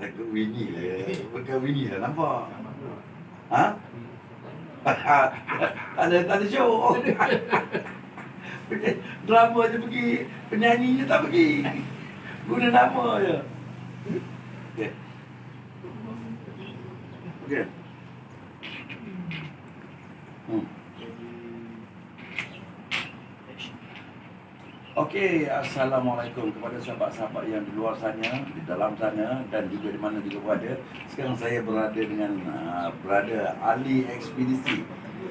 Takut Winnie lah. Bukan Winnie lah, nampak. Ha? Tak ada show. Drama je pergi, penyanyinya tak pergi. Guna nama je. Okey. Okey. Okey, Assalamualaikum kepada sahabat-sahabat yang di luar sana, di dalam sana dan juga di mana juga berada. Sekarang saya berada dengan berada Ali Ekspedisi.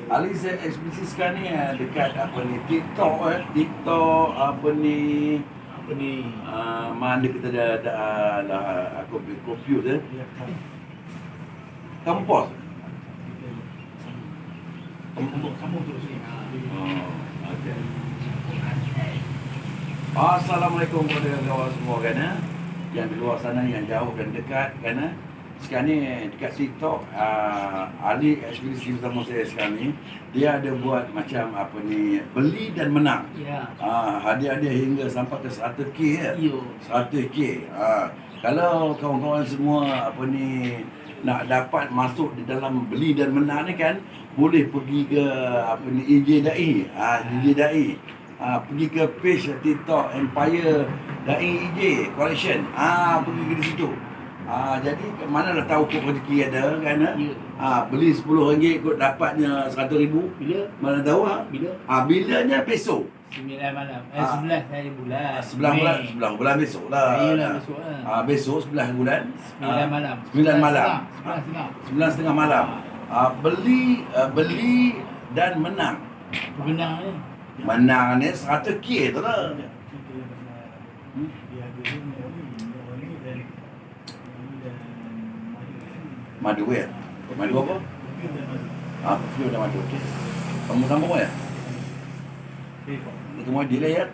Ali Ekspedisi sekarang ni dekat apa ni TikTok apa ni mana kita dah aku confuse kamu pause. Kamu terus ni. Okey. Assalamualaikum kepada kawan semua kan yang di luar sana, yang jauh dan dekat kan. Sekarang ni dekat TikTok Ali Ekspedisi bersama saya sekarang ni, dia ada buat macam apa ni, beli dan menang. Ya. Hadiah-hadiah hingga sampai ke 100k ya. Yo. 100k. Kalau kawan-kawan semua apa ni nak dapat masuk di dalam beli dan menang ni kan, boleh pergi ke apa ni DJ Dai. DJ Dai. Pergi ke page TikTok Empire Dai EJ Collection. Pergi ke situ. Jadi mana dah tahu kod rezeki ada kan. Beli RM10 kod dapatnya RM100,000. Bila? Mana tahu Bila? Bilanya besok. 9 malam. 11 hari bulan. 11 bulan besok lah. Iyalah besok lah. Besok 11 bulan. 9 malam. 9 malam. 9.30. 9.30 malam. Beli dan menang. Menang ni. Menang ni 100k tu lah. Madu ya? Madu apa? Perfume dan madu. Okey. Kamu sambung ya? Kita mau delay ya?